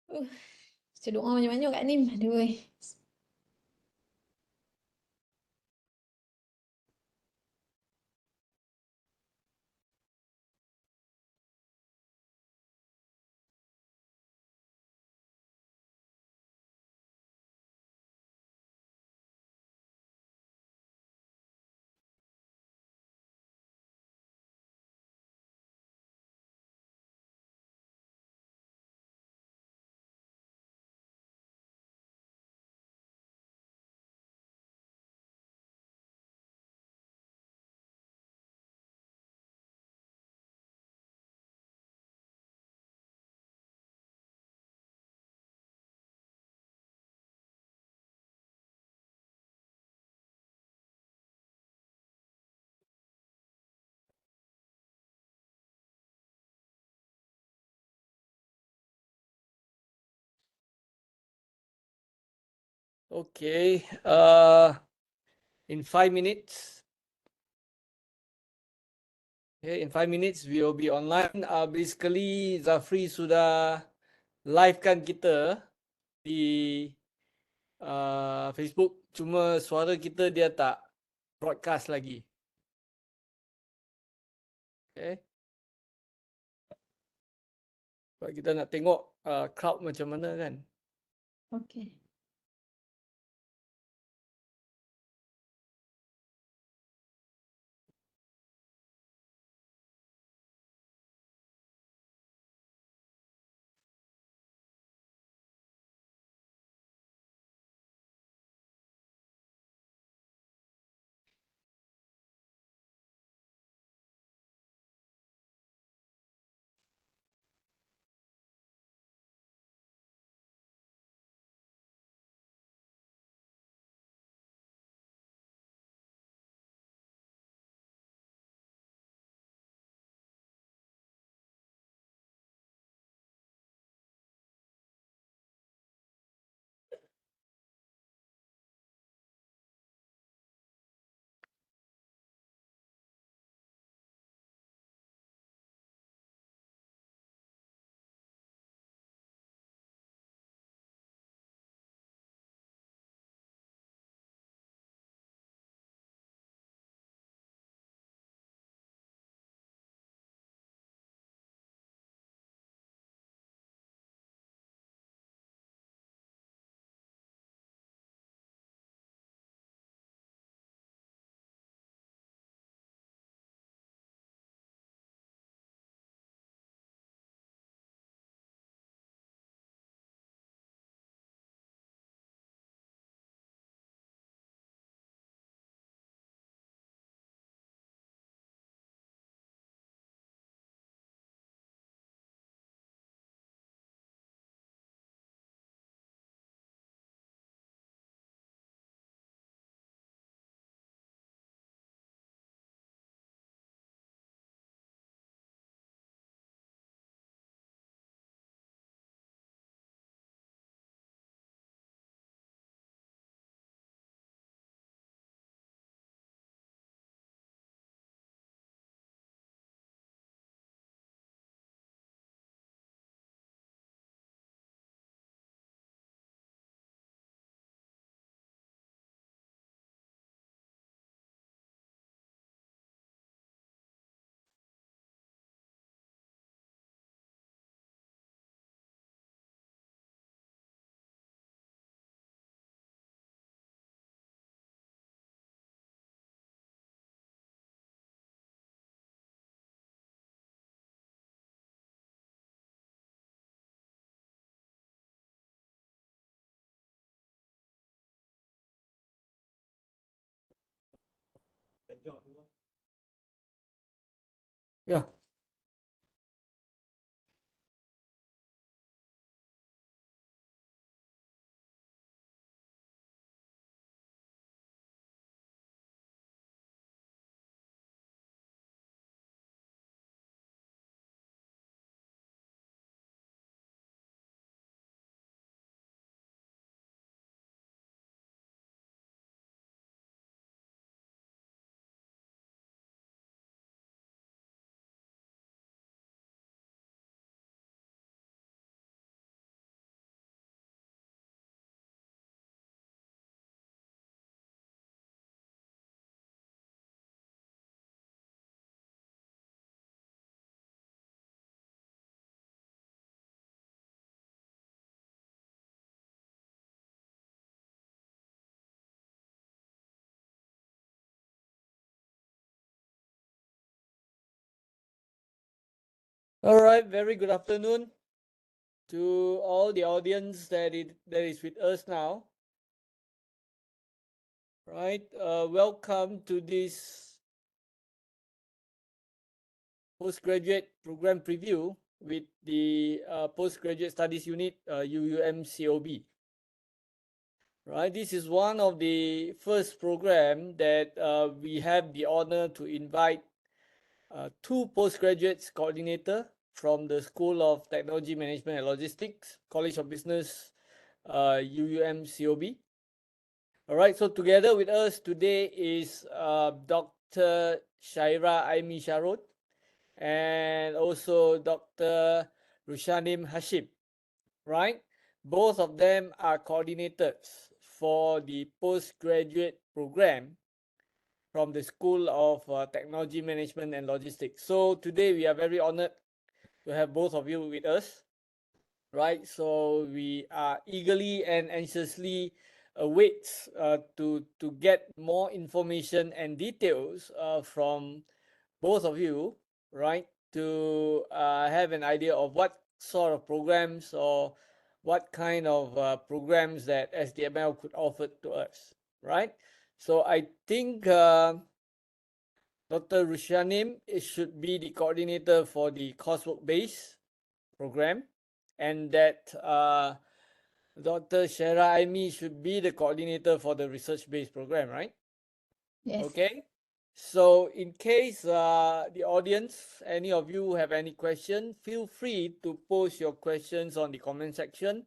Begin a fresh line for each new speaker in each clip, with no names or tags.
Baca doa banyak-banyak kat ni. Aduh.
Okay. In 5 minutes. Okay, in 5 minutes we will be online. Basically Zafri sudah live kan kita di Facebook. Cuma suara kita dia tak broadcast lagi. Okay. Sebab kita nak tengok crowd macam mana kan.
Okay.
Ya. All right, very good afternoon to all the audience that is with us now. Right, welcome to this postgraduate program preview with the Postgraduate Studies Unit, Uum Cob. Right, this is one of the first program that we have the honor to invite two postgraduates coordinator from the School of Technology Management and Logistics, College of Business, Uum Cob. All right, so together with us today is Dr. Shaira Aimi Sharot and also Dr. Rushanim Hashim, right? Both of them are coordinators for the postgraduate program from the School of Technology Management and Logistics. So today we are very honored to have both of you with us, right? So we are eagerly and anxiously awaits to get more information and details from both of you, right? To have an idea of what sort of programs or what kind of programs that SDML could offer to us, right? So I think Dr. Rushanim should be the coordinator for the coursework-based program, and that Dr. Shara Aimi should be the coordinator for the research-based program, right?
Yes.
Okay. So in case the audience, any of you have any question, feel free to post your questions on the comment section.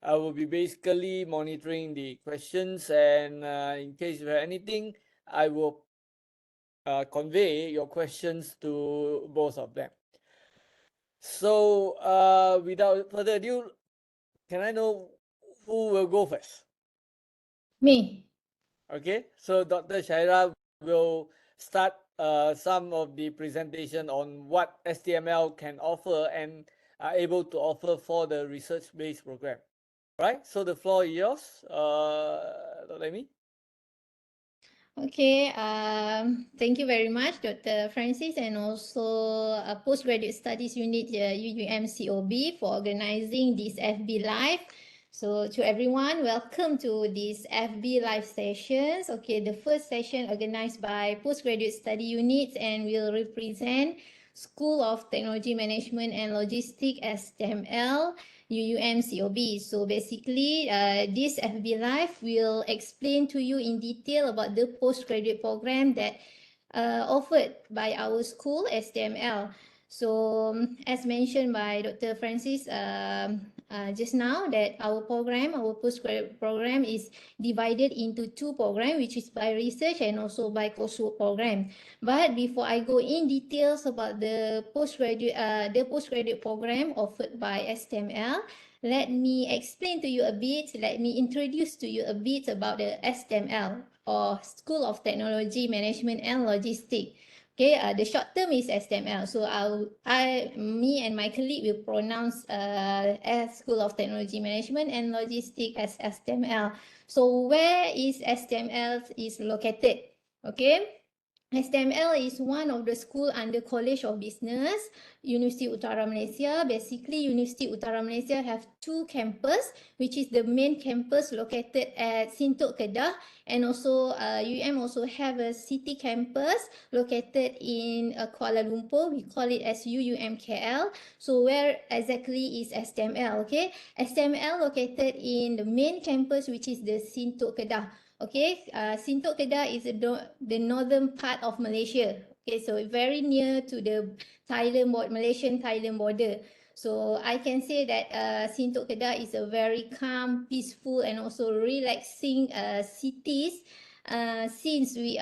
I will be basically monitoring the questions, and in case you have anything, I will convey your questions to both of them. So without further ado, can I know who will go first?
Me.
Okay, so Dr. Shaira will start some of the presentation on what STML can offer and are able to offer for the research-based program. Right, so the floor is yours, Dr. Amy.
Okay, thank you very much, Dr. Francis, and also Postgraduate Studies Unit UUM Cob for organizing this FB Live. So to everyone, welcome to this FB Live sessions. Okay, the first session organized by Postgraduate Study Units and will represent School of Technology Management and Logistics STML. Uum Cob. So basically, this FB Live will explain to you in detail about the postgraduate program that offered by our school, STML. So as mentioned by Dr. Francis just now, that our program, our postgraduate program is divided into two programs, which is by research and also by coursework program. But before I go in details about the postgraduate program offered by STML, let me explain to you a bit, let me introduce to you a bit about the STML, or School of Technology Management and Logistics. Okay, the short term is STML. So me and my colleague will pronounce as School of Technology Management and Logistics as STML. So where is STML is located? Okay. STML is one of the school under College of Business, University Utara Malaysia. Basically, University Utara Malaysia have two campus, which is the main campus located at Sintok Kedah, and also UM also have a city campus located in Kuala Lumpur. We call it as UUMKL. So where exactly is STML? Okay, STML located in the main campus, which is the Sintok Kedah. Okay, Sintok Kedah is the northern part of Malaysia. Okay, so very near to the Malaysian-Thailand border. So I can say that Sintok Kedah is a very calm, peaceful, and also relaxing cities. Since we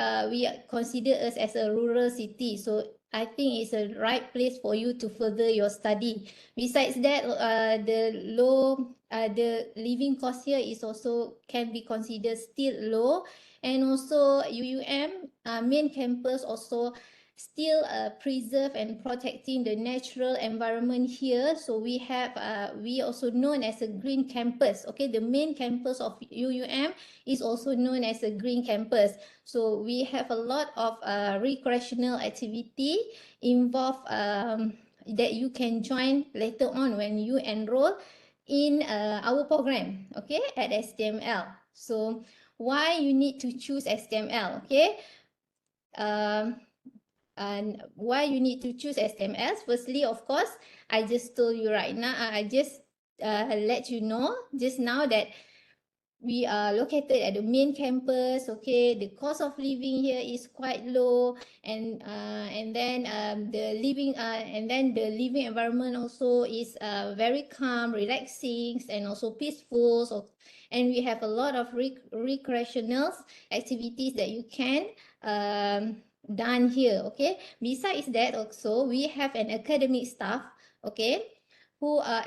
consider us as a rural city, so I think it's a right place for you to further your study. Besides that, the living cost here is also can be considered still low, and also UUM main campus also still preserve and protecting the natural environment here. So we also known as a green campus. Okay, the main campus of UUM is also known as a green campus. So we have a lot of recreational activity involve that you can join later on when you enroll in our program, okay, at STML. So why you need to choose STML, okay? And why you need to choose STML? Firstly, of course, I just told you right now, I just let you know just now that we are located at the main campus. Okay, the cost of living here is quite low, and then the living environment also is very calm, relaxing, and also peaceful. So, and we have a lot of recreational activities that you can done here. Okay, besides that, also we have an academic staff, okay, who are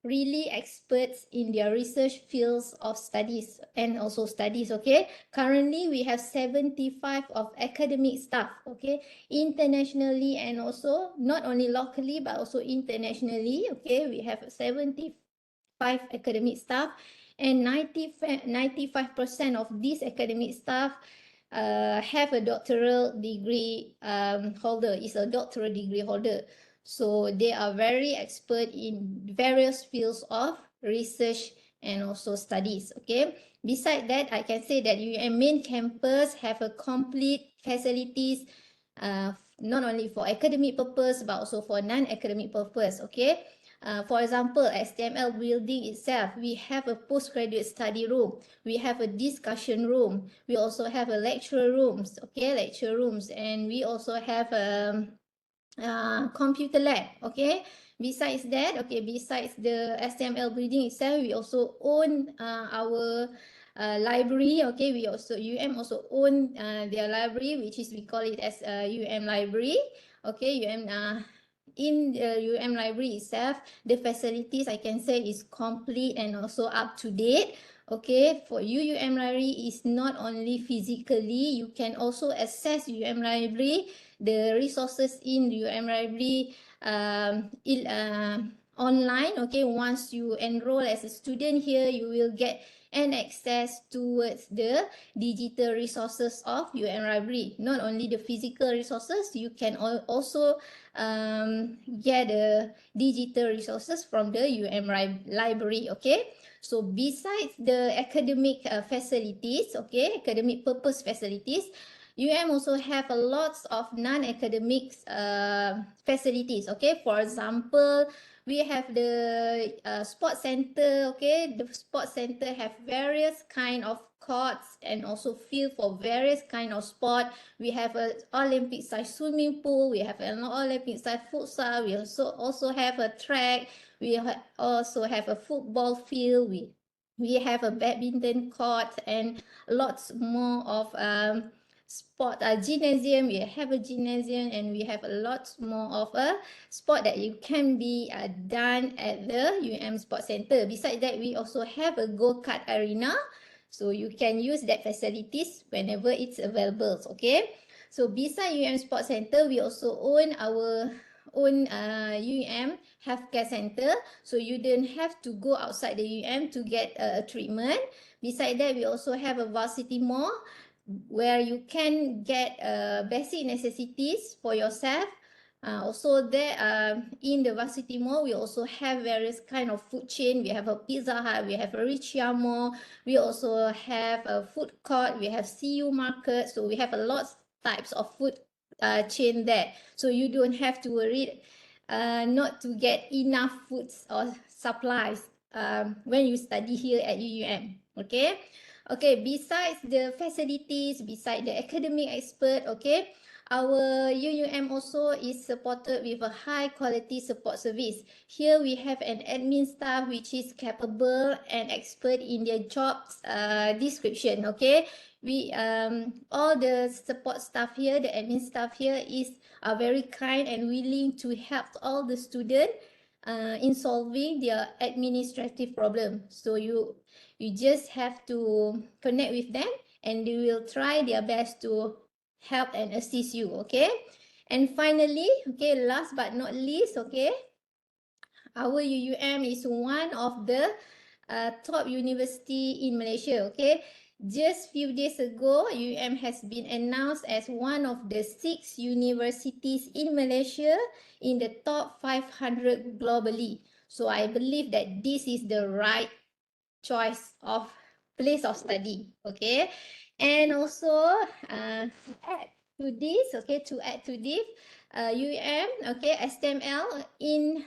really experts in their research fields of studies and also studies. Okay, currently we have 75 of academic staff, okay, internationally and also not only locally but also internationally. Okay, we have 75 academic staff, and 95% of these academic staff have a doctoral degree holder, is a doctoral degree holder. So they are very expert in various fields of research and also studies. Okay. Beside that, I can say that UM main campus have a complete facilities, not only for academic purpose but also for non-academic purpose. Okay. For example, STML building itself, we have a postgraduate study room, we have a discussion room, we also have a lecture rooms, okay, lecture rooms, and we also have computer lab. Okay, besides that, okay, besides the STML building itself, we also own our library. Okay, we also also own their library, which is we call it as library. Okay, in the library itself, the facilities I can say is complete and also up to date. Okay, for library is not only physically, you can also access library, the resources in library online. Okay, once you enroll as a student here, you will get an access towards the digital resources of library. Not only the physical resources, you can also get the digital resources from the library. Okay, so besides the academic facilities, okay, academic purpose facilities, also have a lots of non-academic facilities. Okay, for example, we have the sports center. Okay, the sports center have various kind of courts and also field for various kind of sport. We have a Olympic size swimming pool, we have an Olympic size futsal, we also have a track, we also have a football field, we have a badminton court, and lots more of sport gymnasium. We have a gymnasium, and we have a lot more of a sport that you can be done at the Sports Center. Besides that, we also have a go-kart arena, so you can use that facilities whenever it's available. Okay, so beside Sports Center, we also own our own healthcare center, so you don't have to go outside the to get a treatment. Beside that, we also have a varsity mall where you can get basic necessities for yourself. Also there in the varsity mall, we also have various kind of food chain. We have a Pizza Hut, we have a Richia Mall, we also have a food court, we have CU Market. So we have a lot types of food chain there. So you don't have to worry not to get enough foods or supplies when you study here at UUM. Okay. Okay, besides the facilities, besides the academic expert, okay, our also is supported with a high quality support service. Here we have an admin staff which is capable and expert in their jobs description. Okay, we all the support staff here, the admin staff here are very kind and willing to help all the students in solving their administrative problem. So you just have to connect with them, and they will try their best to help and assist you. Okay, and finally, okay, last but not least, okay, our is one of the top university in Malaysia. Okay, Just few days ago, UM has been announced as one of the 6 universities in Malaysia in the top 500 globally. So I believe that this is the right choice of place of study. Okay, and also to add to this, UM, okay, STML in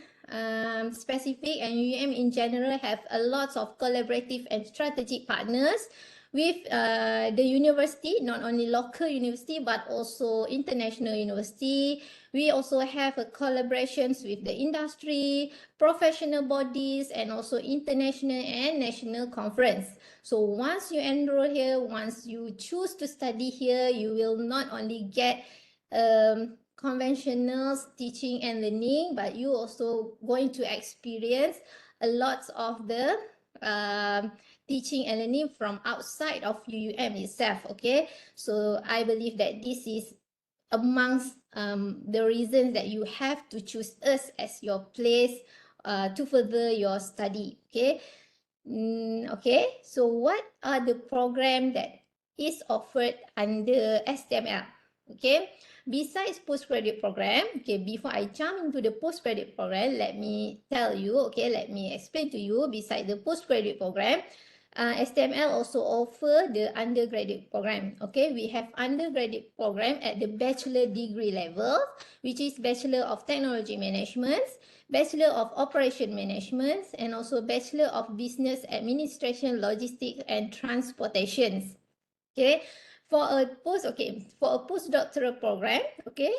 specific and UM in general have a lot of collaborative and strategic partners with the university, not only local university but also international university. We also have a collaborations with the industry, professional bodies, and also international and national conference. So once you enroll here, once you choose to study here, you will not only get conventional teaching and learning, but you also going to experience a lot of the teaching and learning from outside of UUM itself. Okay, so I believe that this is amongst the reasons that you have to choose us as your place to further your study. Okay. Okay, so what are the program that is offered under STML? Okay, besides postgraduate program, okay, before I jump into the postgraduate program, let me tell you, okay, let me explain to you, besides the postgraduate program, STML also offer the undergraduate program. Okay, we have undergraduate program at the bachelor degree level, which is Bachelor of Technology Management, Bachelor of Operation Management, and also Bachelor of Business Administration, Logistics and Transportations. Okay, for a postdoctoral program, okay,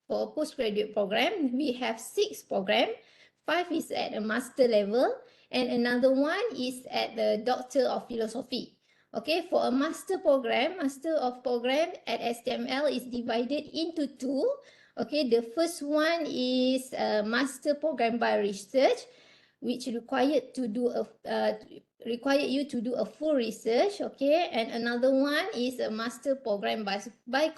for a postgraduate program, we have 6 program. 5 is at a master level, and another one is at the Doctor of Philosophy. Okay, for a master of program at STML is divided into 2. Okay, the first one is a master program by research, which required you to do a full research. Okay, and another one is a master program by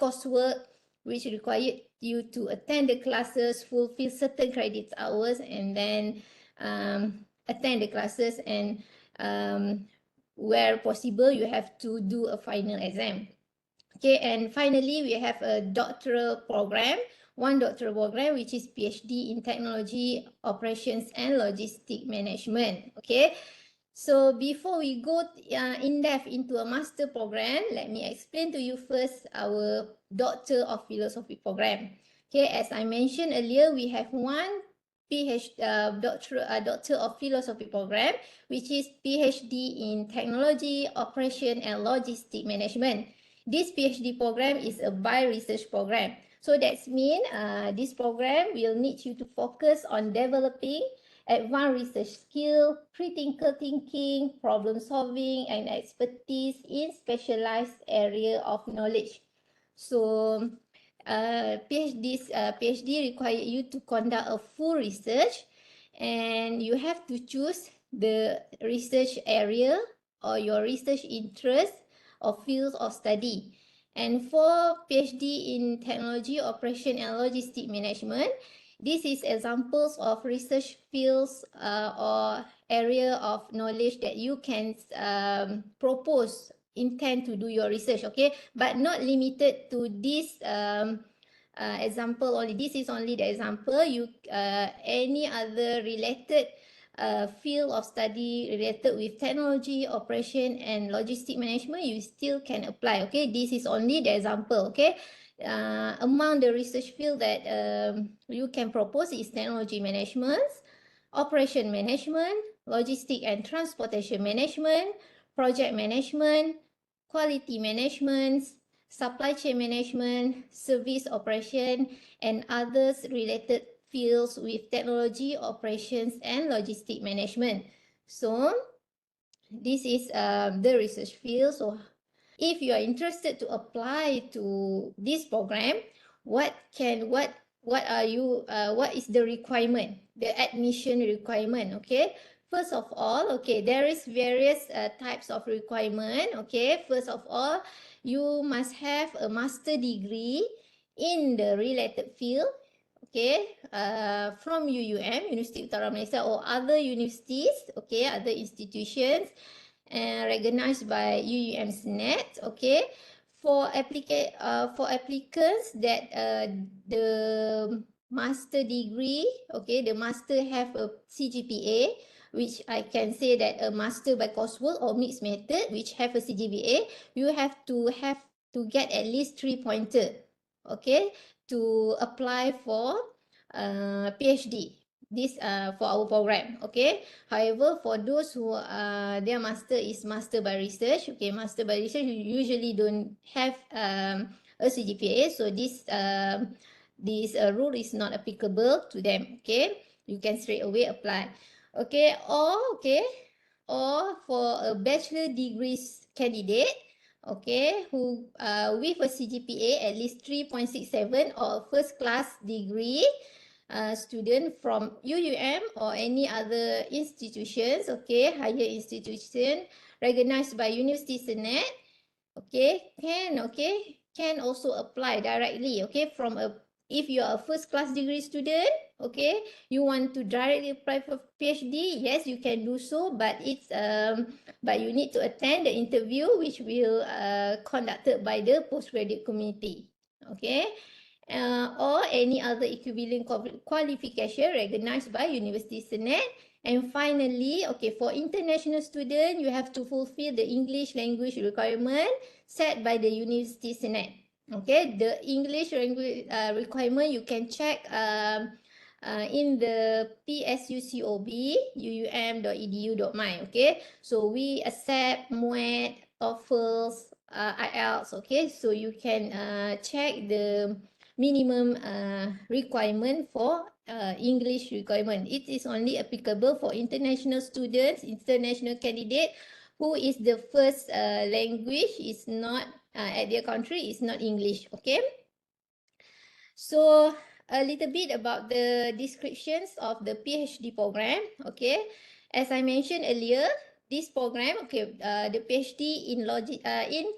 coursework, which required you to attend the classes, fulfill certain credit hours, and then attend the classes, and where possible you have to do a final exam. Okay, and finally we have a doctoral program, which is PhD in Technology, Operations and Logistic Management. Okay, so before we go in depth into a master program, let me explain to you first our Doctor of Philosophy program. Okay, as I mentioned earlier, we have one Doctor of Philosophy program, which is PhD in Technology, Operation and Logistic Management. This PhD program is a by-research program. So that means this program will need you to focus on developing advanced research skill, critical thinking, problem solving, and expertise in specialized area of knowledge. So PhD require you to conduct a full research, and you have to choose the research area or your research interest or fields of study. And for PhD in Technology, Operation and Logistic Management, this is examples of research fields or area of knowledge that you can intend to do your research, okay, but not limited to this example only. This is only the example. You any other related field of study related with technology, operation and logistic management, you still can apply. Okay, this is only the example. Okay, among the research field that you can propose is technology management, operation management, logistic and transportation management, project management, quality management, supply chain management, service operation, and others related fields with technology, operations, and logistic management. So this is the research field. So if you are interested to apply to this program, what is the requirement, the admission requirement? Okay, first of all, okay, there is various types of requirement. Okay, first of all, you must have a master degree in the related field, okay, from UUM, University Utara Malaysia, or other universities, okay, other institutions. and recognized by UUMCnet. Okay, for applicants that the master degree, okay, the master have a CGPA, which I can say that a master by coursework or mixed method, which have a CGPA, you have to get at least 3-pointer, okay, to apply for PhD. This for our program, okay. However, for those who their master is master by research, okay, master by research, you usually don't have a CGPA, so this rule is not applicable to them, okay. You can straight away apply, okay. Or for a bachelor degrees candidate, okay, who with a CGPA at least 3.67 or first class degree, student from UUM or any other institutions, okay, higher institution recognized by University Senate, okay, can also apply directly, okay, from a, if you are a first class degree student, okay, you want to directly apply for PhD, yes, you can do so, but but you need to attend the interview which will conducted by the postgraduate community, okay. Or any other equivalent qualification recognized by University Senate. And finally, okay, for international student, you have to fulfill the English language requirement set by the University Senate. Okay, the English language requirement you can check in the PSUCOB uum.edu.my. Okay, so we accept MUET, TOEFL, IELTS. Okay, so you can check the minimum requirement for English requirement. It is only applicable for international students, international candidate who is the first language is not at their country is not English. Okay. So a little bit about the descriptions of the PhD program. Okay, as I mentioned earlier, this program, okay, the PhD in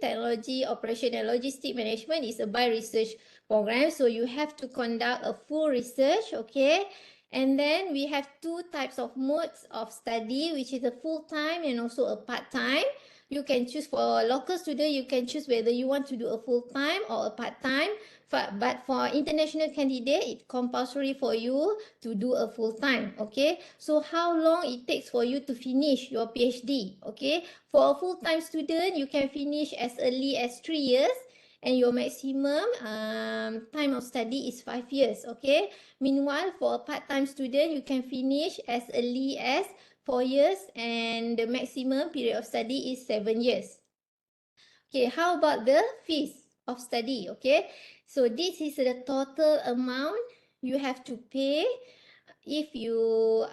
technology, operation and logistic management is a by research program. So you have to conduct a full research, okay. And then we have two types of modes of study, which is a full-time and also a part-time. You can choose for a local student, you can choose whether you want to do a full-time or a part-time. But for international candidate, it's compulsory for you to do a full-time, okay? So how long it takes for you to finish your PhD, okay? For a full-time student, you can finish as early as 3 years and your maximum time of study is 5 years, okay? Meanwhile, for a part-time student, you can finish as early as 4 years and the maximum period of study is 7 years. Okay, how about the fees of study, okay? So this is the total amount you have to pay if you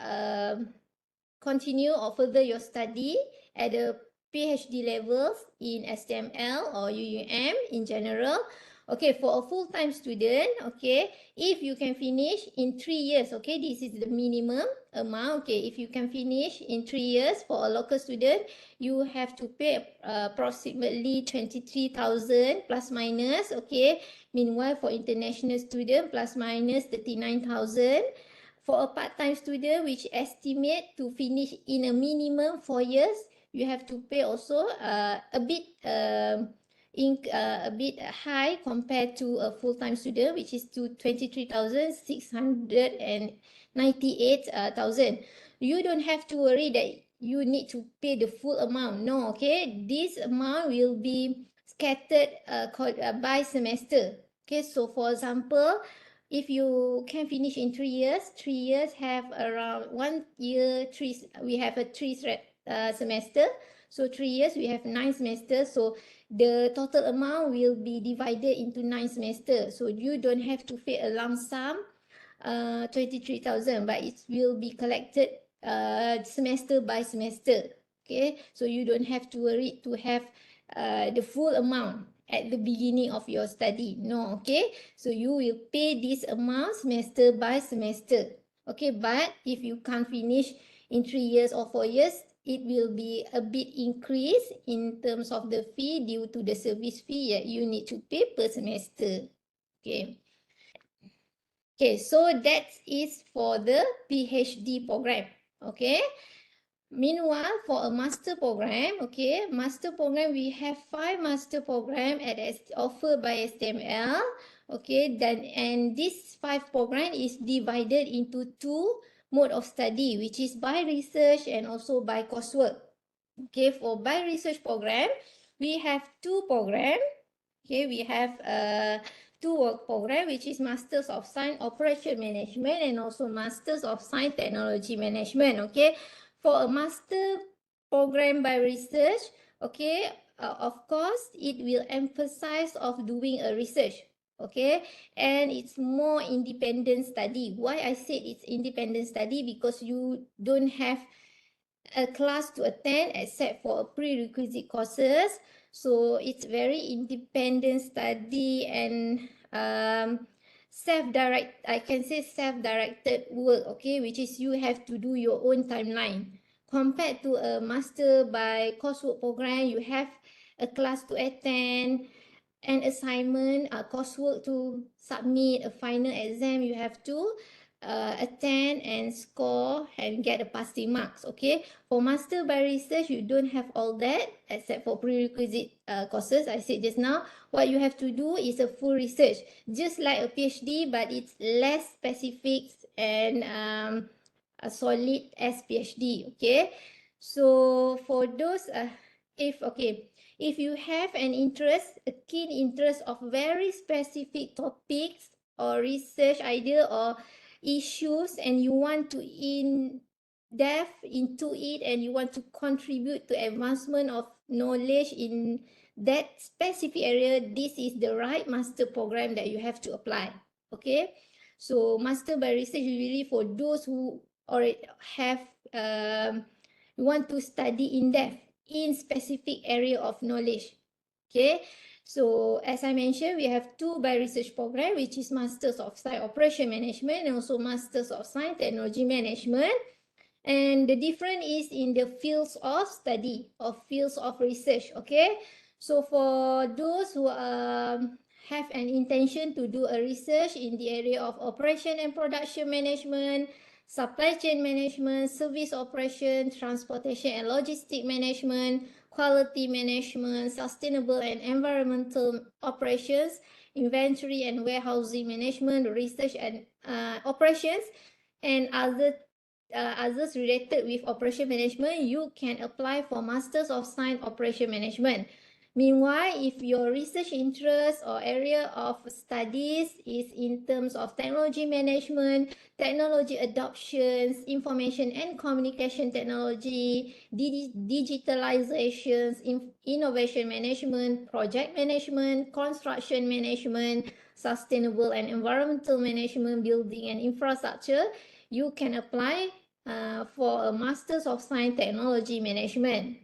continue or further your study at the PhD levels in STML or UUM in general. Okay, for a full-time student, okay, if you can finish in 3 years, okay, this is the minimum amount. Okay, if you can finish in 3 years for a local student, you have to pay approximately 23,000 plus minus, okay. Meanwhile, for international student, plus minus 39,000. For a part-time student, which estimate to finish in a minimum 4 years, you have to pay also a bit high compared to a full-time student, which is to 23,698,000. You don't have to worry that you need to pay the full amount. No, okay. This amount will be scattered by semester. Okay, so for example, if you can finish in 3 years, 3 years have around 1 year, we have a 3 semester. So 3 years, we have 9 semesters. So the total amount will be divided into 9 semesters. So you don't have to pay a lump sum, 23,000, but it will be collected semester by semester. Okay, so you don't have to worry to have the full amount at the beginning of your study. No, okay. So you will pay this amount semester by semester. Okay, but if you can't finish in 3 years or 4 years, it will be a bit increase in terms of the fee due to the service fee that you need to pay per semester. Okay. Okay, so that is for the PhD program. Okay. Meanwhile, for a master program, okay, master program, we have 5 master program offered by STML, okay, and this 5 program is divided into 2 mode of study, which is by research and also by coursework. Okay, for by research program, we have 2 program. Okay, we have 2 work program, which is Masters of Science Operation Management and also Masters of Science Technology Management. Okay, for a master program by research, okay, of course, it will emphasize of doing a research. Okay, and it's more independent study. Why I said it's independent study? Because you don't have a class to attend except for prerequisite courses. So it's very independent study and I can say self-directed work, okay, which is you have to do your own timeline. Compared to a master by coursework program, you have a class to attend, an assignment, a coursework to submit, a final exam you have to attend and score and get a passing marks. Okay, for master by research, you don't have all that except for prerequisite courses I said just now. What you have to do is a full research, just like a PhD, but it's less specific and a solid as PhD. Okay, so for those if you have an interest, a keen interest of very specific topics or research idea or issues, and you want to in depth into it and you want to contribute to advancement of knowledge in that specific area, this is the right master program that you have to apply. Okay, so master by research usually for those who already have want to study in depth in specific area of knowledge. Okay, so as I mentioned, we have 2 by research program, which is Masters of Science Operation Management and also Masters of Science Technology Management. And the difference is in the fields of study or fields of research. Okay, so for those who have an intention to do a research in the area of operation and production management, supply chain management, service operation, transportation and logistic management, quality management, sustainable and environmental operations, inventory and warehousing management, research and operations, and others related with operation management, you can apply for Masters of Science Operation Management. Meanwhile, if your research interest or area of studies is in terms of technology management, technology adoptions, information and communication technology, digitalizations, innovation management, project management, construction management, sustainable and environmental management, building and infrastructure, you can apply for a Masters of Science Technology Management.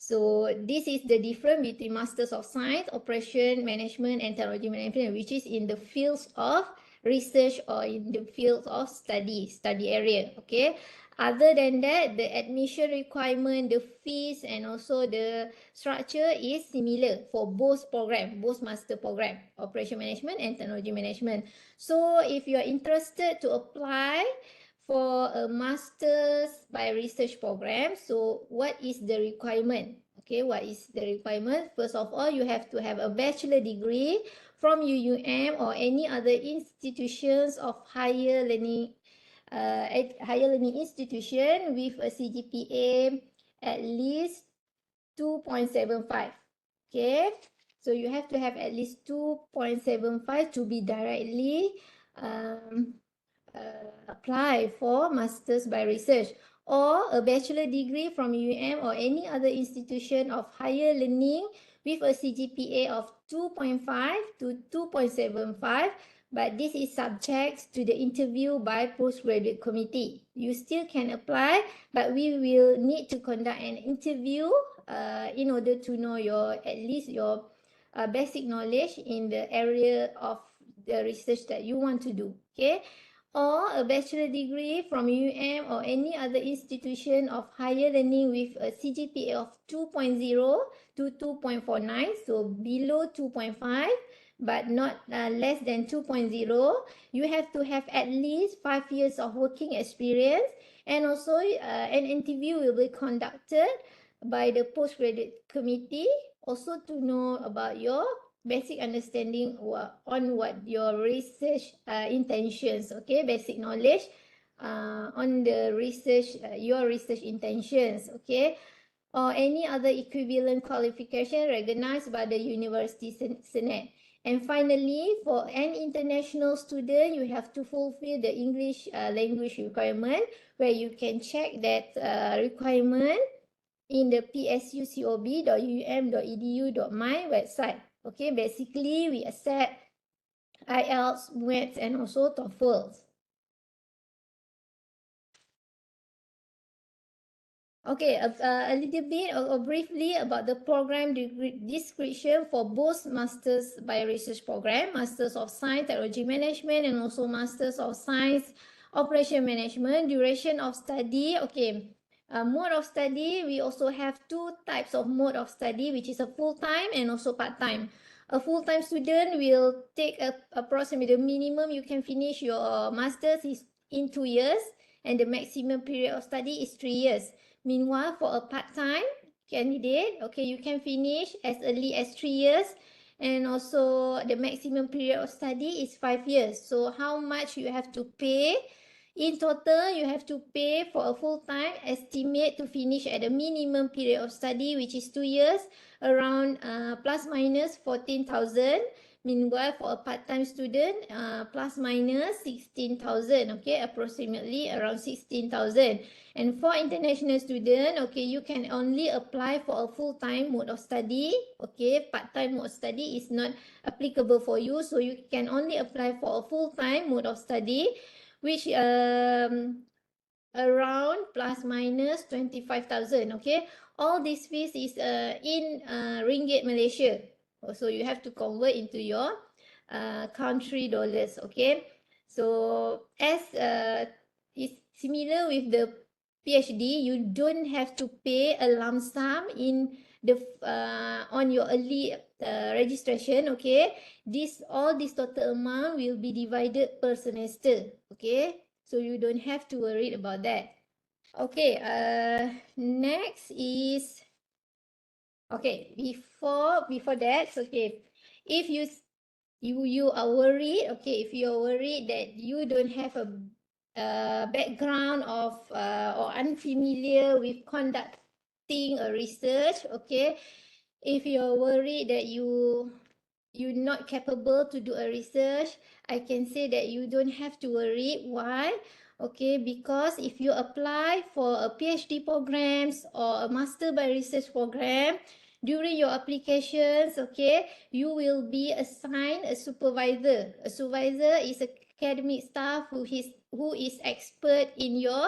So this is the difference between Masters of Science, Operation Management and Technology Management, which is in the fields of research or in the fields of study area. Okay. Other than that, the admission requirement, the fees, and also the structure is similar for both program, both master program, Operation Management and Technology Management. So if you are interested to apply for a master's by research program, so what is the requirement? Okay, what is the requirement? First of all, you have to have a bachelor degree from UUM or any other institutions of higher learning institution with a CGPA at least 2.75. Okay, so you have to have at least 2.75 to be directly apply for Masters by Research, or a bachelor degree from UM or any other institution of higher learning with a CGPA of 2.5 to 2.75, but this is subject to the interview by postgraduate committee. You still can apply, but we will need to conduct an interview in order to know at least your basic knowledge in the area of the research that you want to do. Okay, or a bachelor degree from UM or any other institution of higher learning with a CGPA of 2.0 to 2.49, so below 2.5, but not less than 2.0. You have to have at least 5 years of working experience, and also an interview will be conducted by the postgraduate committee, also to know about your basic understanding on what your research intentions, okay, basic knowledge on the research, your research intentions, okay, or any other equivalent qualification recognized by the University Senate. And finally, for an international student, you have to fulfill the English language requirement, where you can check that requirement in the psucob.uum.edu.my website. Okay, basically we accept IELTS, MWETs, and also TOEFL. Okay, a little bit or briefly about the program description for both Masters by Research program, Masters of Science Technology Management, and also Masters of Science Operation Management. Duration of study, okay. Mode of study, we also have two types of mode of study, which is a full-time and also part-time. A full-time student will take approximately the minimum you can finish your Masters is in 2 years, and the maximum period of study is 3 years. Meanwhile, for a part-time candidate, okay, you can finish as early as 3 years, and also the maximum period of study is 5 years. So how much you have to pay? In total, you have to pay for a full-time, estimate to finish at a minimum period of study, which is 2 years, around plus minus 14,000. Meanwhile, for a part-time student, plus minus 16,000, okay, approximately around 16,000. And for international student, okay, you can only apply for a full-time mode of study, okay, part-time mode of study is not applicable for you, so you can only apply for a full-time mode of study, which around plus minus 25,000, okay. All these fees is in ringgit Malaysia, so you have to convert into your country dollars, okay. So as is similar with the PhD, you don't have to pay a lump sum in the on your early registration, okay. All this total amount will be divided per semester, okay. So you don't have to worry about that. Okay, next is, okay, before that, okay, if you are worried, okay, if you are worried that you don't have a background of or unfamiliar with conducting a research, okay, if you're worried that you're not capable to do a research, I can say that you don't have to worry. Why? Okay, because if you apply for a PhD programs or a master by research program, during your applications, okay, you will be assigned a supervisor. A supervisor is academic staff who is expert in your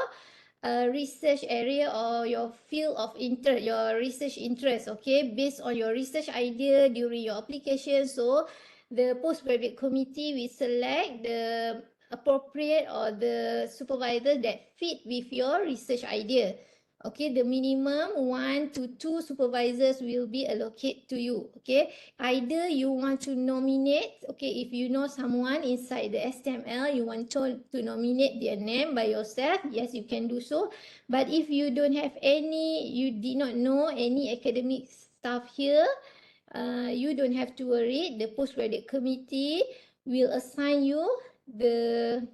research area or your field of interest, your research interest, okay, based on your research idea during your application. So the postgraduate committee will select the appropriate or the supervisor that fit with your research idea. Okay, the minimum 1 to 2 supervisors will be allocated to you. Okay, either you want to nominate, okay, if you know someone inside the STML, you want to nominate their name by yourself, yes, you can do so. But if you don't have any, you did not know any academic staff here, you don't have to worry. The postgraduate committee will assign you the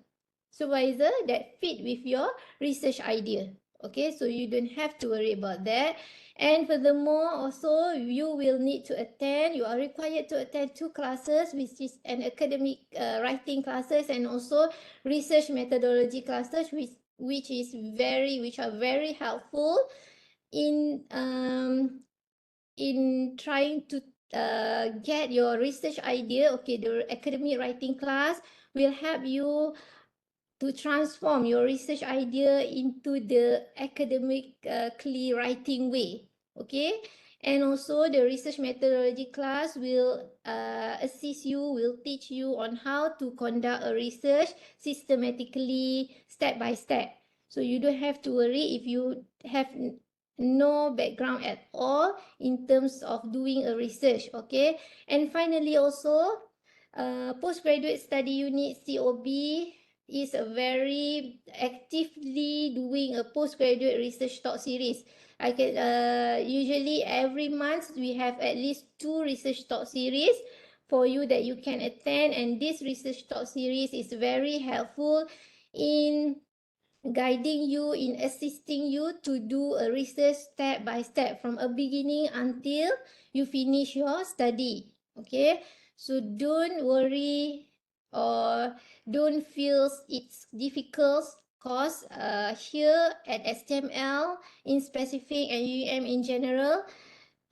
supervisor that fit with your research idea. Okay, so you don't have to worry about that. And furthermore, also you will need to attend, you are required to attend 2 classes, which is an academic writing classes and also research methodology classes, which are very helpful in trying to get your research idea. Okay, the academic writing class will help you to transform your research idea into the academically writing way, okay. And also the research methodology class will assist you, will teach you on how to conduct a research systematically, step by step. So you don't have to worry if you have no background at all in terms of doing a research, okay. And finally also, Postgraduate Study Unit COB is a very actively doing a postgraduate research talk series. I can usually every month we have at least 2 research talk series for you that you can attend, and this research talk series is very helpful in guiding you, in assisting you to do a research step by step from a beginning until you finish your study. Okay, so don't worry or don't feel it's difficult, cause here at STML in specific and UUM in general,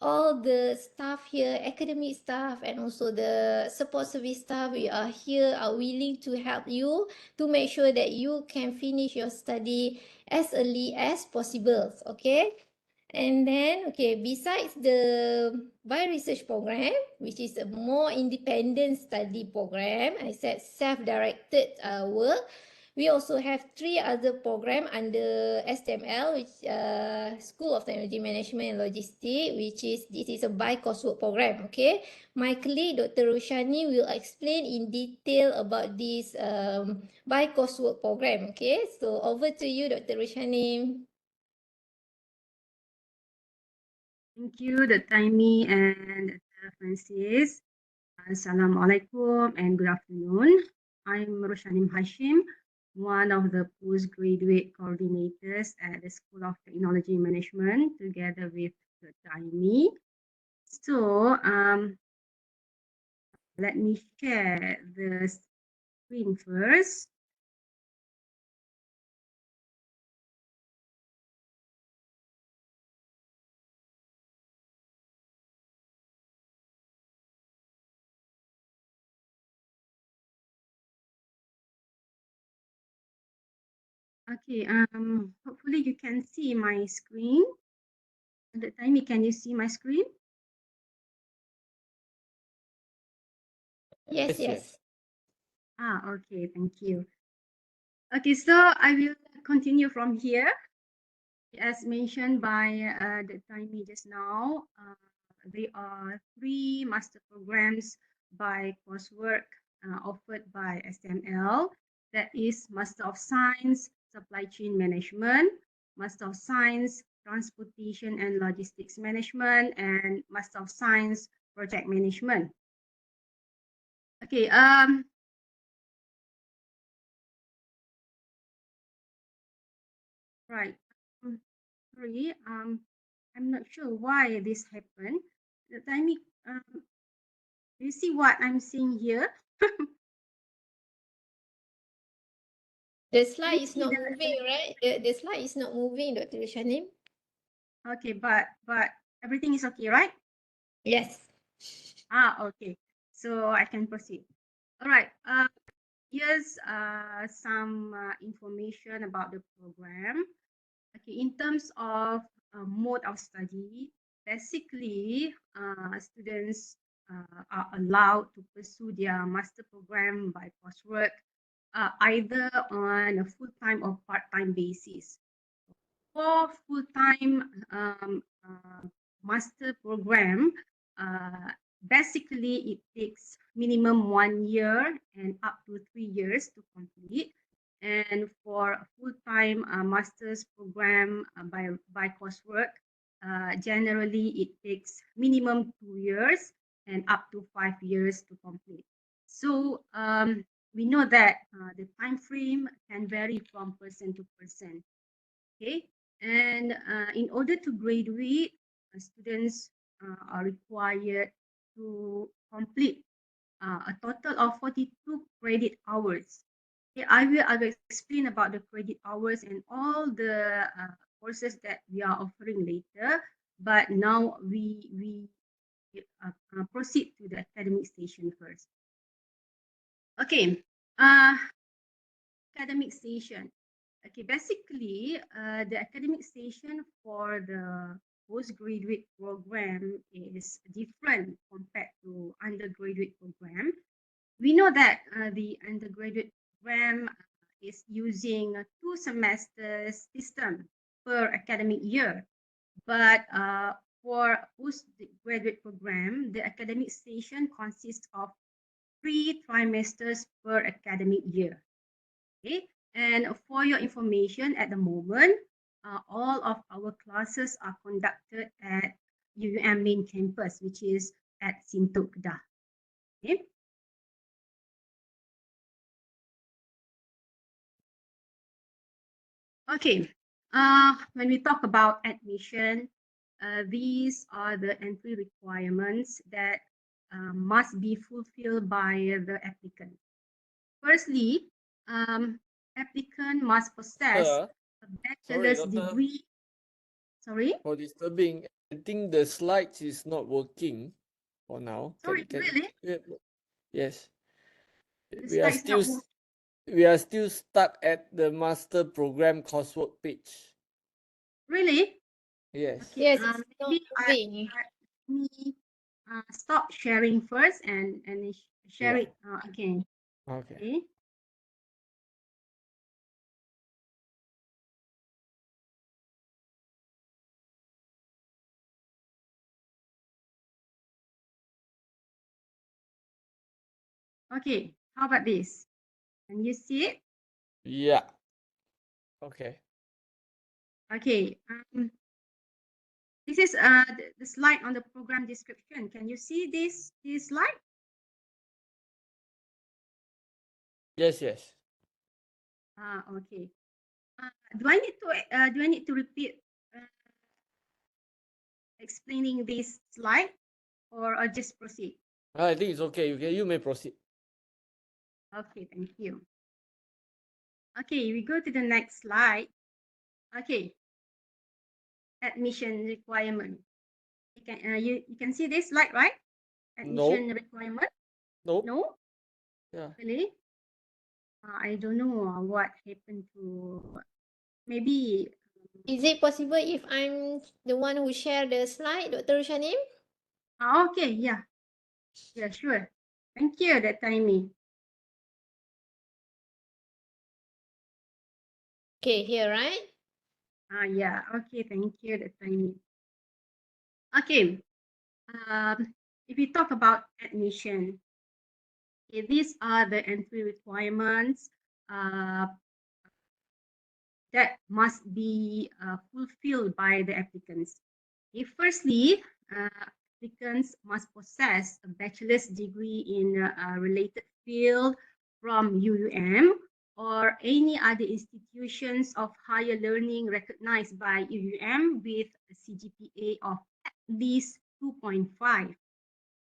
all the staff here, academic staff and also the support service staff, we are here, are willing to help you to make sure that you can finish your study as early as possible. Okay. And then, okay, besides the bio-research program, which is a more independent study program, I said self-directed work, we also have 3 other programs under STML, which School of Technology Management and Logistics, which is this is a bi-coursework program. Okay, my colleague Dr. Roshani will explain in detail about this bi-coursework program. Okay, so over to you, Dr. Roshani.
Thank you, Dr. Amy and Dr. Francis. Assalamualaikum and good afternoon. I'm Roshanim Hashim, one of the postgraduate coordinators at the School of Technology Management, together with Dr. Amy. So, let me share the screen first. Okay, hopefully you can see my screen. Dr. Amy, can you see my screen?
Yes, yes.
Okay, thank you. Okay, so I will continue from here. As mentioned by Dr. Amy just now, there are 3 master programs by coursework offered by STML. That is Master of Science, Supply Chain Management, Master of Science, Transportation and Logistics Management, and Master of Science, Project Management. Okay, right. Sorry, I'm not sure why this happened. The timing, you see what I'm seeing here?
The slide is not moving, right? The slide is not moving, Dr. Roshani.
Okay, but everything is okay, right?
Yes.
Okay. So I can proceed. All right. Here's some information about the program. Okay, in terms of mode of study, basically, students are allowed to pursue their master program by coursework either on a full-time or part-time basis. For full-time master program, basically it takes minimum 1 year and up to 3 years to complete. And for a full-time master's program by coursework, generally it takes minimum 2 years and up to 5 years to complete. So we know that the time frame can vary from person to person. Okay, and in order to graduate, students are required to complete a total of 42 credit hours. Okay, I will explain about the credit hours and all the courses that we are offering later. But now we proceed to the academic station first. Okay, academic station. Okay, basically, the academic station for the postgraduate program is different compared to undergraduate program. We know that the undergraduate program is using a 2 semesters system per academic year, but for postgraduate program, the academic station consists of 3 trimesters per academic year. Okay, and for your information, at the moment, all of our classes are conducted at UUM main campus, which is at Sintok Kedah. Okay. Okay, when we talk about admission, these are the entry requirements that must be fulfilled by the applicant. Firstly, applicant must possess
Sir,
a
sorry,
bachelor's
doctor,
degree. Sorry,
for disturbing. I think the slides is not working for now.
sorry, really?
Yes,
The
we are
slide's not
still
working.
we are still stuck at the master program coursework page.
Really?
Yes.
Okay.
Yes, it's not
Maybe
moving.
me stop sharing first and share
Yeah.
it again.
Okay.
Okay. Okay. How about this? Can you see it?
Yeah. Okay.
Okay. This is the slide on the program description. Can you see this slide?
Yes. Yes.
Okay. Do I need to repeat explaining this slide or just proceed?
I think it's okay. You may proceed.
Okay, thank you. Okay, we go to the next slide. Okay, admission requirement. You can see this slide, right? Admission
Nope.
requirement.
Nope.
No,
Yeah.
really. I don't know what happened to. Maybe.
Is it possible if I'm the one who share the slide, Dr. Rushanim?
Okay, yeah, sure. Thank you, that timing.
Okay, here, right?
Yeah, okay, thank you, that timing. Okay, if we talk about admission, okay, these are the entry requirements that must be fulfilled by the applicants. Firstly, applicants must possess a bachelor's degree in a related field from UUM or any other institutions of higher learning recognized by UUM with a CGPA of at least 2.5.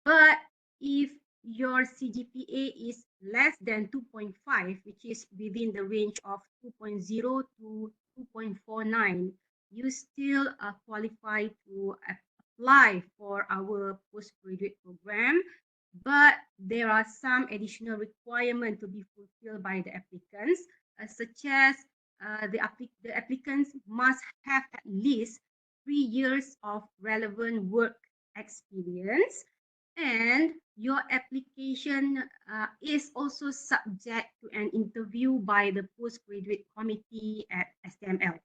But if your CGPA is less than 2.5, which is within the range of 2.0 to 2.49, you still qualify to apply for our postgraduate program. But there are some additional requirements to be fulfilled by the applicants, such as the applicants must have at least 3 years of relevant work experience, and your application is also subject to an interview by the postgraduate committee at STML.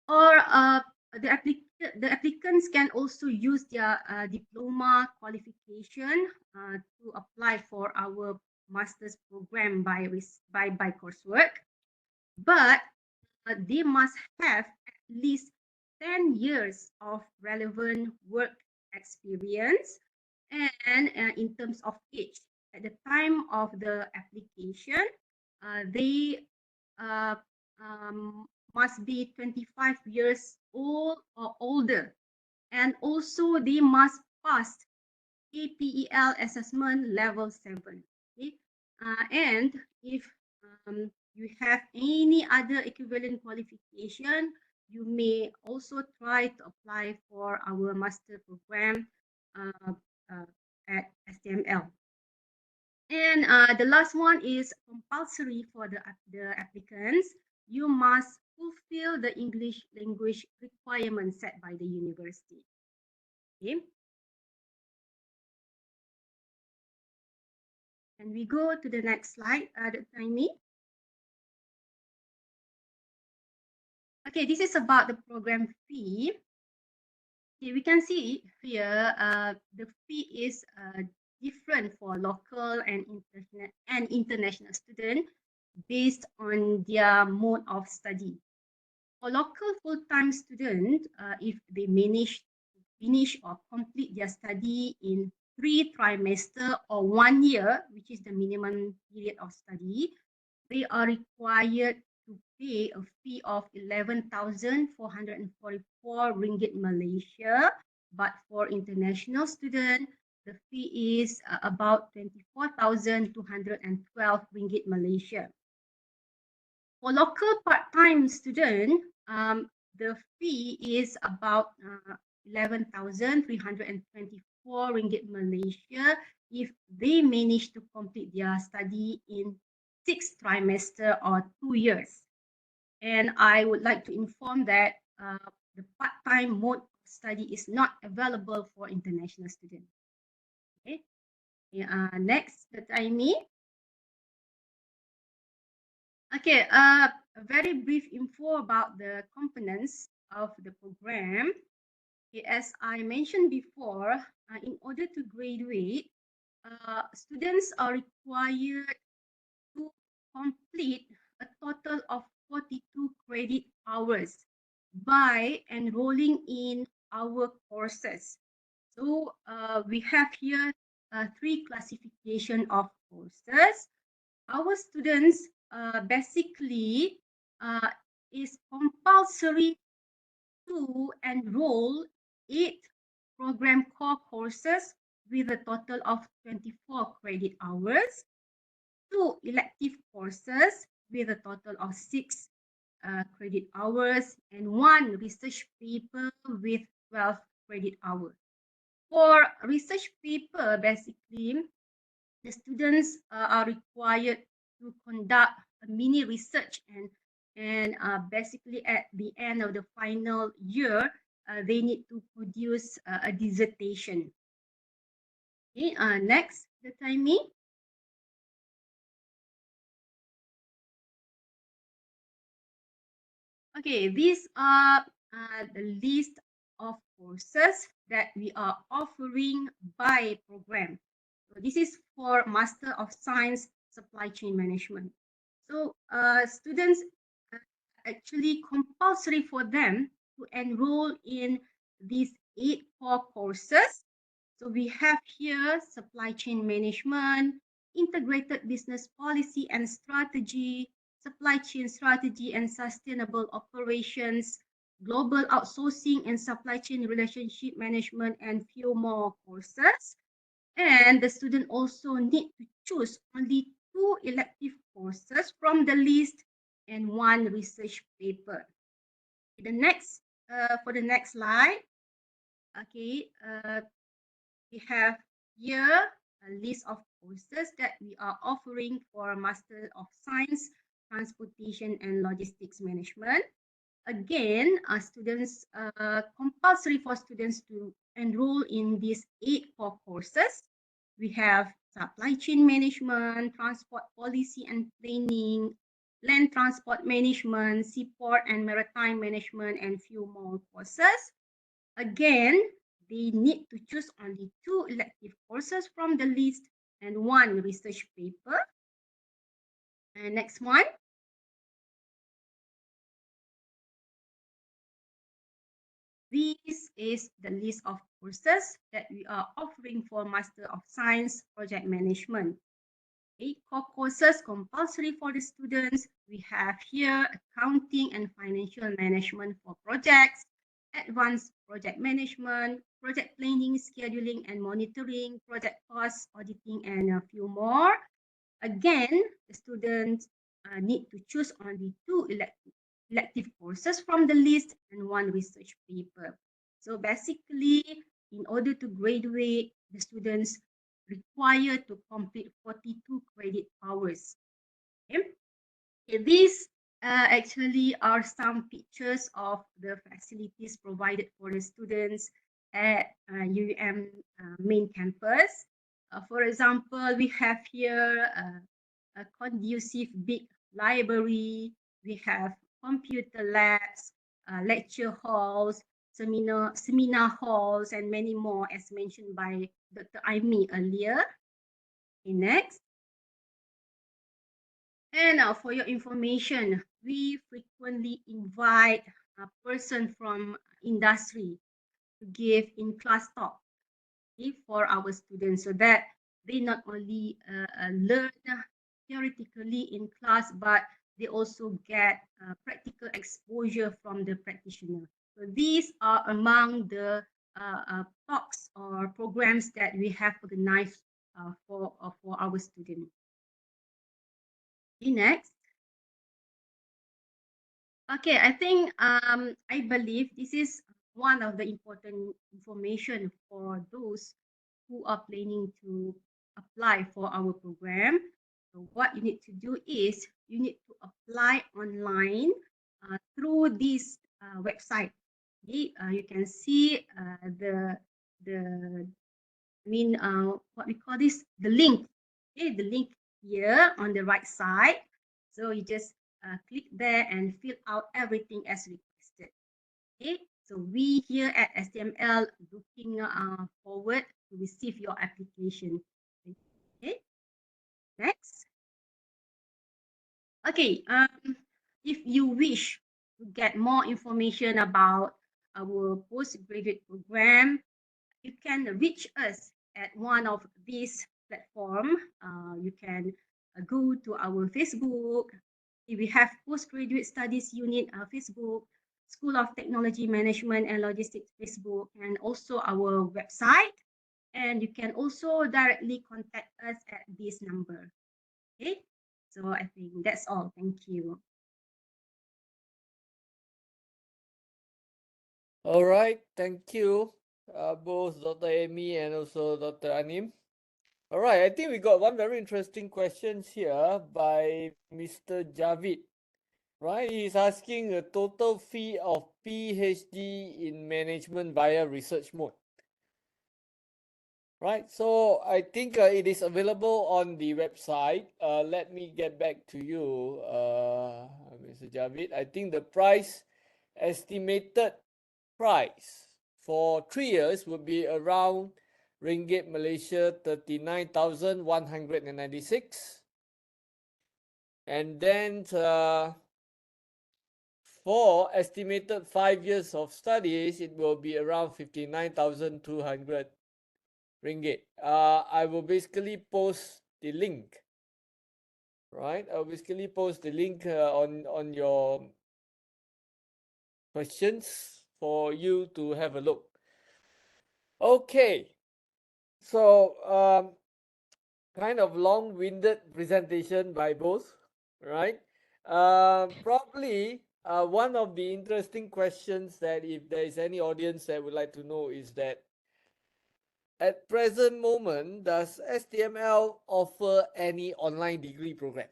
Or the applicants can also use their diploma qualification to apply for our master's program by coursework. But they must have at least 10 years of relevant work experience. And in terms of age, at the time of the application, they uh, must be 25 years old or older. And also they must pass APEL assessment level 7. Okay? And if you have any other equivalent qualification, you may also try to apply for our master program at STML. And the last one is compulsory for the applicants. You must fulfill the English language requirements set by the university. Okay. And we go to the next slide, Dr. Aini. Okay, this is about the program fee. Okay, we can see here the fee is different for local and international students based on their mode of study. For local full-time students, if they manage to finish or complete their study in 3 trimesters or 1 year, which is the minimum period of study, they are required to pay a fee of 11,444 ringgit Malaysia. But for international students, the fee is about 24,212 ringgit Malaysia. For local part-time student, the fee is about 11,324 ringgit Malaysia if they manage to complete their study in 6 trimesters or 2 years. And I would like to inform that the part-time mode of study is not available for international students. Okay. Next, the timing. Okay, a very brief info about the components of the program. Okay, as I mentioned before, in order to graduate, students are required to complete a total of 42 credit hours by enrolling in our courses. So we have here 3 classification of courses. Our students basically is compulsory to enroll 8 program core courses with a total of 24 credit hours, 2 elective courses with a total of 6 credit hours, and 1 research paper with 12 credit hours. For research paper, basically, the students are required to conduct a mini research, and basically at the end of the final year, they need to produce a dissertation. Okay, next, the timing. Okay, these are the list of courses that we are offering by program. So this is for Master of Science Supply Chain Management. So students actually compulsory for them to enroll in these 8 core courses. So we have here supply chain management, integrated business policy and strategy, supply chain strategy and sustainable operations, global outsourcing and supply chain relationship management, and few more courses. And the student also need to choose only 2 elective courses from the list and 1 research paper. The next, for the next slide, okay, we have here a list of courses that we are offering for Master of Science, Transportation and Logistics Management. Again, students compulsory for students to enroll in these 8 core courses. We have supply chain management, transport policy and planning, land transport management, seaport and maritime management, and few more courses. Again, they need to choose only 2 elective courses from the list and 1 research paper. And next one. This is the list of courses that we are offering for Master of Science Project Management. Okay, core courses compulsory for the students. We have here accounting and financial management for projects, advanced project management, project planning, scheduling and monitoring, project cost auditing, and a few more. Again, the students need to choose only 2 elective courses from the list and 1 research paper. So basically, in order to graduate, the students required to complete 42 credit hours. Okay? These actually are some pictures of the facilities provided for the students at UUM main campus. For example, we have here a conducive big library. We have computer labs, lecture halls, seminar halls, and many more, as mentioned by Dr. Aimee earlier. Okay, next. And for your information, we frequently invite a person from industry to give in-class talk, okay, for our students so that they not only learn theoretically in class, but they also get practical exposure from the practitioner. So these are among the talks or programs that we have organized for our students. Okay, next. Okay, I think I believe this is one of the important information for those who are planning to apply for our program. So what you need to do is you need to apply online through this website. Okay, you can see the what we call this, the link. Okay, the link here on the right side. So you just click there and fill out everything as requested. Okay, so we here at STML looking forward to receive your application. Okay, next. Okay, if you wish to get more information about our postgraduate program, you can reach us at one of these platforms. You can go to our Facebook. We have Postgraduate Studies Unit Facebook, School of Technology Management and Logistics Facebook, and also our website. And you can also directly contact us at this number. Okay, so I think that's all. Thank you.
All right, thank you, both Dr. Amy and also Dr. Anim. All right, I think we got one very interesting question here by Mr. Javid. Right, he's asking a total fee of PhD in management via research mode. Right, so I think it is available on the website. Let me get back to you, Mr. Javid. I think the estimated price for 3 years would be around Ringgit Malaysia 39,196. And then for estimated 5 years of studies, it will be around 59,200 ringgit. I will basically post the link. Right, I'll basically post the link on your questions for you to have a look. Okay, so kind of long-winded presentation by both, right? Probably one of the interesting questions that if there is any audience that would like to know is that at present moment, does STML offer any online degree program?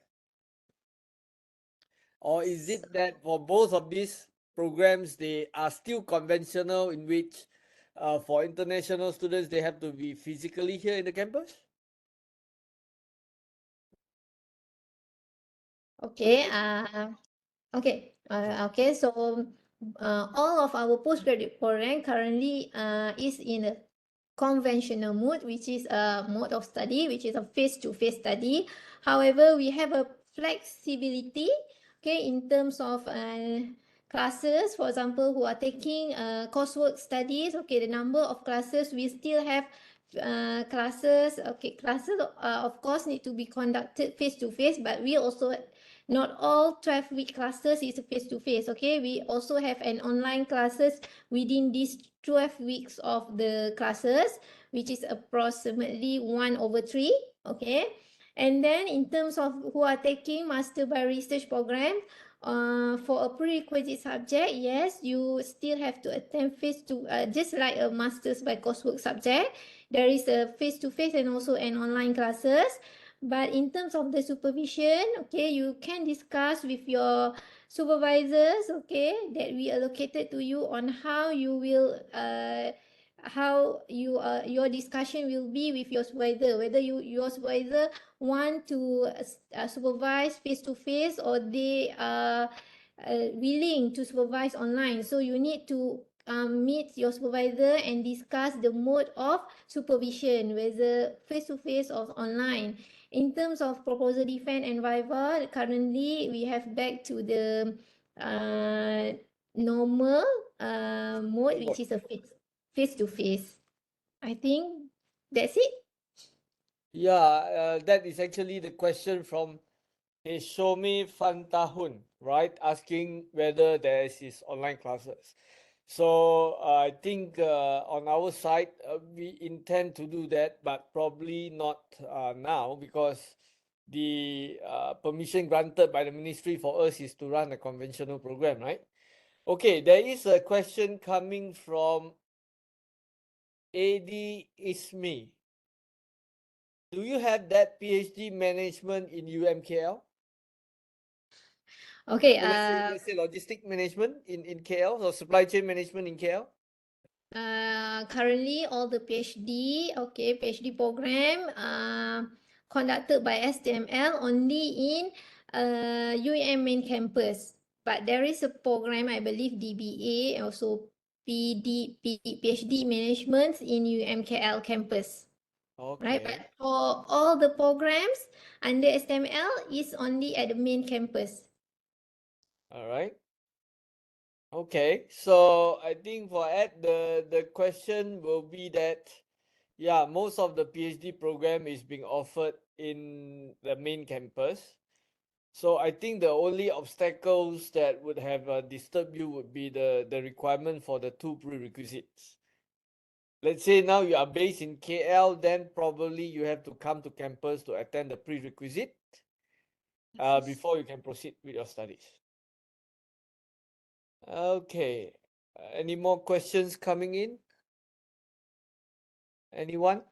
Or is it that for both of these programs, they are still conventional in which for international students, they have to be physically here in the campus?
Okay. Okay. So all of our postgraduate program currently is in a conventional mode, which is a mode of study, which is a face-to-face study. However, we have a flexibility, okay, in terms of classes, for example, who are taking coursework studies, okay, the number of classes, we still have classes, okay, classes of course need to be conducted face-to-face, but we also not all 12-week classes is face-to-face, okay? We also have an online classes within these 12 weeks of the classes, which is approximately 1/3, okay? And then in terms of who are taking Master by Research program, for a prerequisite subject, yes, you still have to attend just like a Master's by Coursework subject. There is a face-to-face and also an online classes. But in terms of the supervision, okay, you can discuss with your supervisors, okay, that we allocated to you on how you will your discussion will be with your supervisor, whether your supervisor want to supervise face to face or they are willing to supervise online. So you need to meet your supervisor and discuss the mode of supervision, whether face-to-face or online. In terms of proposal defense and viva, currently we have back to the normal mode, which is a face-to-face. I think that's it.
Yeah, that is actually the question from Shomi Fantahun, right? Asking whether there is online classes. So I think on our side, we intend to do that, but probably not now because the permission granted by the ministry for us is to run a conventional program, right? Okay, there is a question coming from AD Ismi. Do you have that PhD management in UMKL?
Okay.
So let's say logistic management in KL or supply chain management in KL.
Currently all the PhD program conducted by STML only in UAM main campus. But there is a program, I believe DBA and also PhD management in UMKL campus. Right, but
Okay,
for all the programs under STML is only at the main campus.
all right. Okay, so I think for Ed, the question will be that, yeah, most of the PhD program is being offered in the main campus. So I think the only obstacles that would have disturbed you would be the requirement for the two prerequisites. Let's say now you are based in KL, then probably you have to come to campus to attend the prerequisite before you can proceed with your studies. Okay, any more questions coming in? Anyone?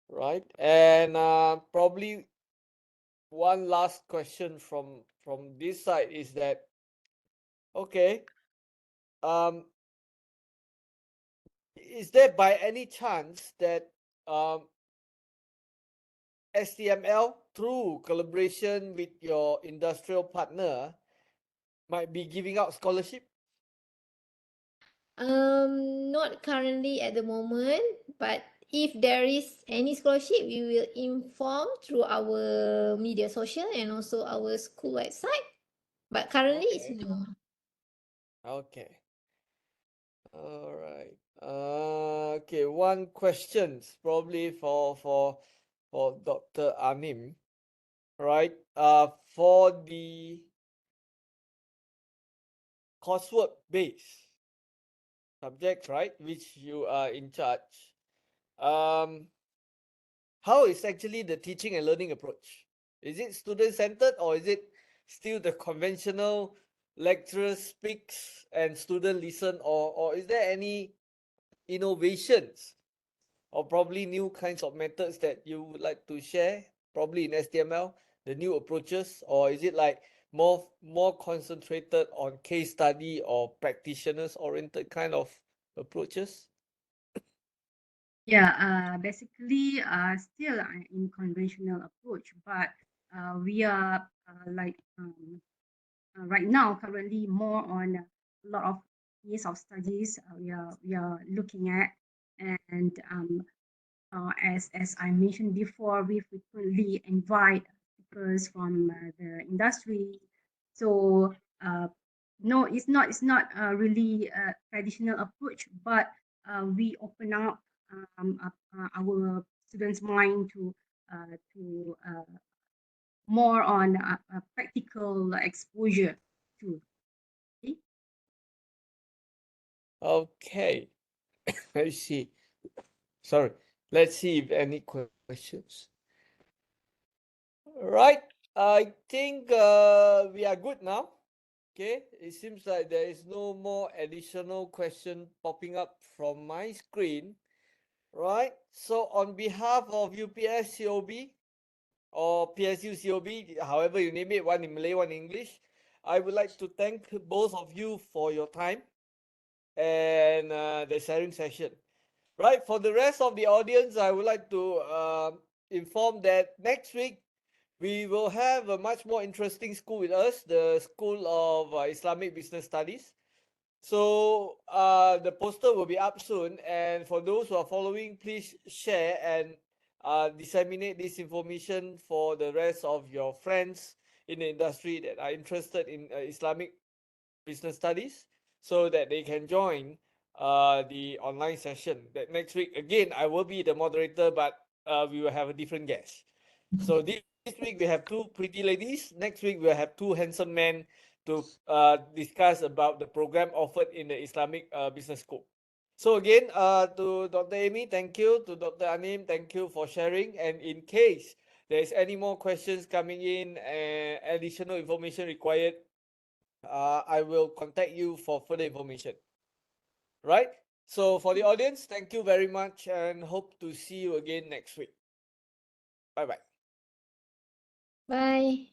Right, and probably one last question from this side is that, okay, is there by any chance that STML through collaboration with your industrial partner might be giving out scholarship?
Not currently at the moment, but if there is any scholarship, we will inform through our media social and also our school website. But currently it's
Okay.
no.
Okay. All right. Okay. One questions probably for Dr. Anim, right? For the coursework based subjects, right, which you are in charge. How is actually the teaching and learning approach? Is it student centered or is it still the conventional lecturer speaks and student listen, or is there any innovations or probably new kinds of methods that you would like to share, probably in STML, the new approaches, or is it like more concentrated on case study or practitioners oriented kind of approaches?
Yeah, basically, still in conventional approach, but we are right now currently more on a lot of years of studies we are looking at, and as I mentioned before, we frequently invite speakers from the industry. So no, it's not really a traditional approach, but we open up our students' mind to more on practical exposure to. Okay?
Okay, I see. Sorry. Let's see if any questions. Right. I think we are good now. Okay. It seems like there is no more additional question popping up from my screen. Right. So on behalf of UPS COB or PSU COB, however you name it, one in Malay, one in English, I would like to thank both of you for your time and the sharing session. Right, for the rest of the audience, I would like to inform that next week we will have a much more interesting school with us, the School of Islamic Business Studies. So the poster will be up soon, and for those who are following, please share and disseminate this information for the rest of your friends in the industry that are interested in Islamic business studies, so that they can join the online session. That next week again I will be the moderator, but we will have a different guest. So this week we have two pretty ladies. Next week we'll have two handsome men to discuss about the program offered in the Islamic Business School. So again, to Dr. Amy, thank you. To Dr. Anim, thank you for sharing. And in case there is any more questions coming in and additional information required, I will contact you for further information. Right? So for the audience, thank you very much and hope to see you again next week. Bye bye.
Bye.